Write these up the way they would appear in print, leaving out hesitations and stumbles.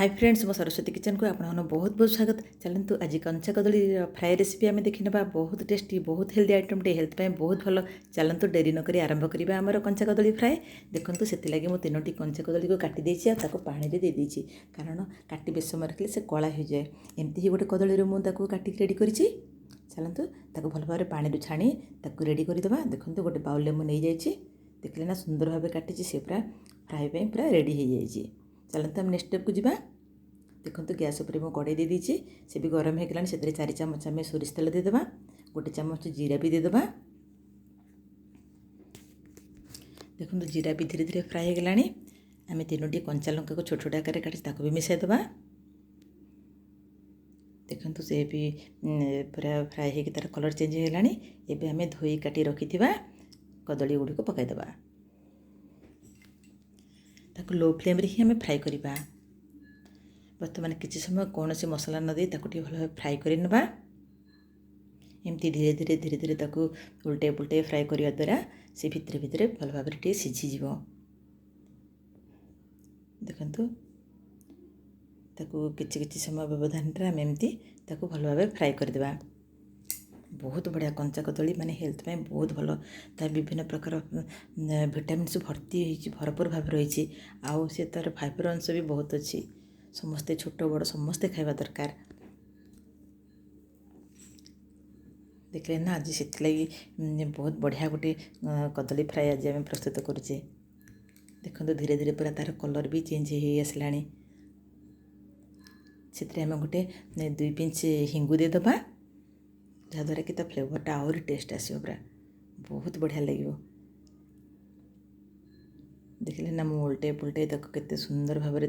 Hi friends मो Saraswati kitchen को आप बहुत बहुत स्वागत। चलतु आज कंचा कदली फ्राए रेसिपी आम देखी ना बहुत टेस्टी बहुत हेल्दी आइटम टे हेल्थ बहुत भल। चलतु डेरी नक आरंभ करवा आमर कंचा कदली फ्राए। देखो से मुझे तीनोटी कंचा कदली को काटी देती पानी में दे देती कारण काटी बेस समय रखिले से कला हो जाए। एमती ही गोटे कदली मुझे काटिक रेडी कर चलतु भल भाव पानी छाणी रेडी करदे। देखो गोटे बाउल में नहीं जाइए देखिले ना सुंदर भाव काटी से पूरा फ्राए पूरा रेडी हो जाए। चलते आम नेक्स्ट स्टेप को जीवा। देखो गैस उपर मुझे कड़े दे दीची से भी गरम हो गलानी से 4 चामच आम सोरिष तेल देदेबा गोटे चामच जीरा भी देदेबा। देखो जीरा भी धीरे धीरे फ्राए हो गलानी आम तीनोटी कंचा लंका को छोट छोट आकार काटी भी मिसाई देबा। देखो से भी पूरा फ्राए हो तार कलर चेंज हो गलानी। एबे आम धोई काटी रखिथिबा कदली गुड़ी को पकाइदेबा। ताको लो फ्लेम रे ही आम फ्राए करबा। बर्तमान किसी समय कौन सी मसला न दे भल भाव फ्राए करवा। एमती धीरे धीरे धीरे धीरे उल्टे पुल्टे फ्राए करने द्वारा से भितर भितर भल भाव सीझीज। देखु किछि समय व्यवधान आम एमती भल भाव फ्राए करदे। बहुत बढ़िया कंचा कदली माने हेल्थ में बहुत भल। विभिन्न प्रकार विटामिन्स भर्ती भरपूर भाव रही आउ से तार फाइबर अंश भी बहुत अच्छी। समस्ते छोट बड़ समस्ते खाइबा दरकार। देखले ना आज से बहुत बढ़िया गोटे कदली फ्राए आज आम प्रस्तुत करुचे। देखो धीरे धीरे पूरा तार कलर भी चेंज हो आसला। से आम गोटे 2 पिंच हिंगु देदेबा जहाद्वारा कि फ्लेवरटा आहरी टेस्ट आसो पूरा बहुत बढ़िया लगे। देखिले ना मु उल्टे पुल्टे केते सुंदर भाव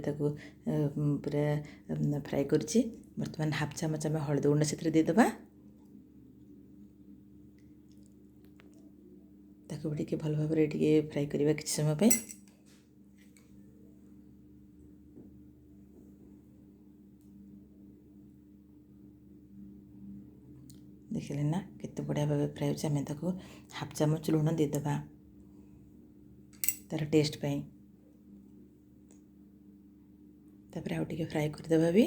पूरा फ्राए करछि। बर्तमान हाफ चामच आम हलदी गुंड से देदेबा। भी भल भाव फ्राए करवा किसी समय पे। देखिले ना केते बढ़िया भाव फ्राए होम हाफ चामच लुण देदेबा तार टेस्ट पाई। तापर आउ टिके फ्राए करदेबा भी।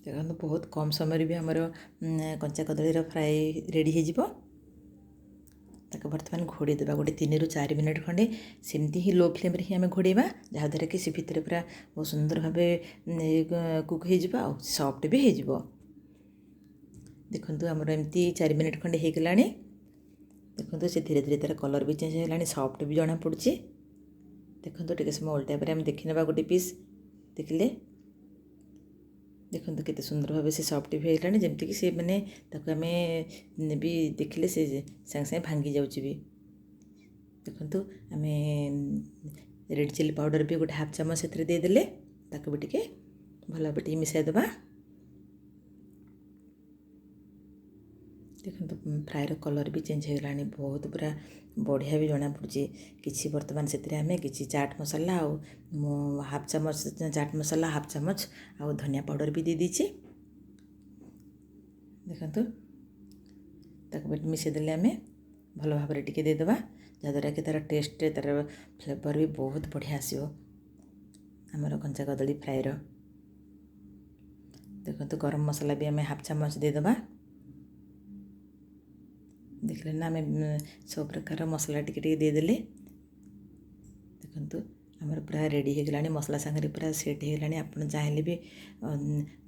देखो बहुत कम समय भी आमर कंचा कदली फ्राए रेडी हो। बर्तमान घोड़े देवा गोटे 3 ରୁ 4 मिनट खंडे सेमती ही लो फ्लेम रे ही आम घोड़ेबा जहाद्वारा कि से भितर पूरा बहुत सुंदर भाव कुक हो सॉफ्ट भी हो। देखो आमर एमती 4 मिनट खंडे हो गलानी। देखो से धीरे धीरे तार कलर भी चेंज हो सॉफ्ट भी जना पड़ी। देखो टे समय उल्टा पर आम देखी ना गोटे पीस देखिले। देखो केते सुंदर भाव से सॉफ्ट भी होगा जमती से मैंने आम भी देखिले से सांगे सांगे भांगी जाऊँगी भी। देखो आम रेड चिली पाउडर भी गोटे हाफ चामच से देदेले भी टिके भल भाव मिसाई देबा। देखो फ्राएर कलर भी चेंज हो गलानी बहुत पूरा बढ़िया भी जना पड़ी। किसी बर्तमान से आम कि चाट मसला हाफ चामच चाट मसला हाफ चामच आउ धनिया पाउडर भी दे दीची। देखो मिसाई देले आम भल भाव टिके देदेबा जहाद्वारा कि तार टेस्ट तार फ्लेवर भी बहुत बढ़िया आसो आमर कंचा कदली फ्राएर। देखो गरम मसला भी आम हाफ चामच देदेबा। देखले ना आम सब प्रकार मसला टिके देदेले। देखो आमर पूरा रेडी हो गलानी मसला सांगे पूरा सेट हो गलानी। आप चाहिए भी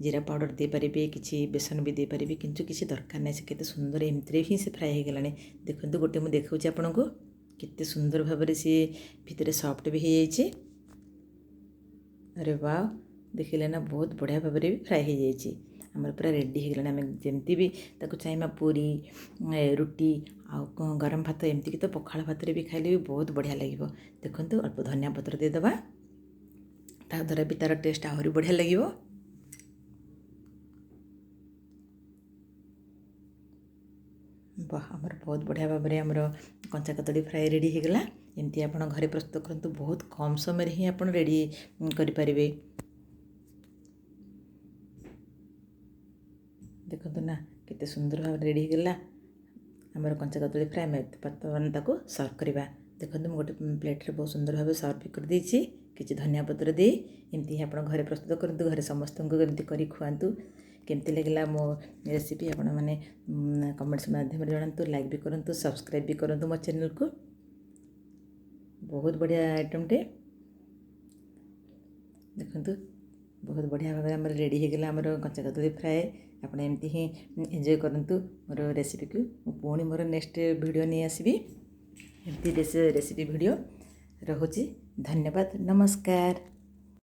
जीरा पाउडर दे पारे किसी बेसन भी दे पारे किंतु किसी दरकार नहीं। से केते सुंदर एमती ही से फ्राए हो गलानी। देखो गोटे मुझे देखा आपन को केते सुंदर भाव सी भितर सॉफ्ट भी हो जाए। अरे वाह देखिले ना बहुत बढ़िया भाव भी फ्राए हो जाए। आमर पूरा रेडी हो गलानी। आम जमती भी चाहिए पूरी रुटी आउ गरम भात एमती कि तो पखाल भात भी खाइले भी बहुत बढ़िया लगे। देखो अल्प धनिया पत्र देदेबा द्वारा भी तार टेस्ट आहरी बढ़िया लगे। वाह आमर बहुत बढ़िया भाव में आमर कंचा कदली फ्राए रेडी हो गला। एमती आप घरे प्रस्तुत करूँ बहुत कम समय ही आप रेडी करें। देखो ना केते सुंदर भाव रेडी हो गला आमर कंचा कदली फ्राए। बर्तमान सर्व करवा। देखो ମୁଁ ଗୋଟେ ପ୍ଲେଟ୍ରେ ବହୁତ ସୁନ୍ଦର ଭାବେ ସର୍ଭ କରିଦେଇଛି। କିଛି ଧନିଆ ପତ୍ର ଦେଇ ଏମିତି ହିଁ ଆପଣ ଘରେ ପ୍ରସ୍ତୁତ କରନ୍ତୁ। ଘରେ ସମସ୍ତଙ୍କୁ ଏମିତି କରି ଖୁଆନ୍ତୁ। କେମିତି ଲାଗିଲା ମୋ ରେସିପି ଆପଣମାନେ କମେଣ୍ଟସ୍ ମାଧ୍ୟମରେ ଜଣାନ୍ତୁ। ଲାଇକ୍ ବି କରନ୍ତୁ, ସବସ୍କ୍ରାଇବ୍ ବି କରନ୍ତୁ ମୋ ଚ୍ୟାନେଲକୁ। ବହୁତ ବଢ଼ିଆ ଆଇଟମ୍ଟେ ଦେଖନ୍ତୁ। ବହୁତ ବଢ଼ିଆ ଭାବରେ ଆମର ରେଡ଼ି ହୋଇଗଲା ଆମର କଞ୍ଚା କଦଳୀ ଫ୍ରାଏ। ଆପଣ ଏମିତି ହିଁ ଏନ୍ଜୟ କରନ୍ତୁ ମୋର ରେସିପିକୁ। ମୁଁ ପୁଣି ମୋର ନେକ୍ସଟ ଭିଡ଼ିଓ ନେଇ ଆସିବି ଏମିତି ରେସିପି ଭିଡ଼ିଓ। ରହୁଛି। ଧନ୍ୟବାଦ। ନମସ୍କାର।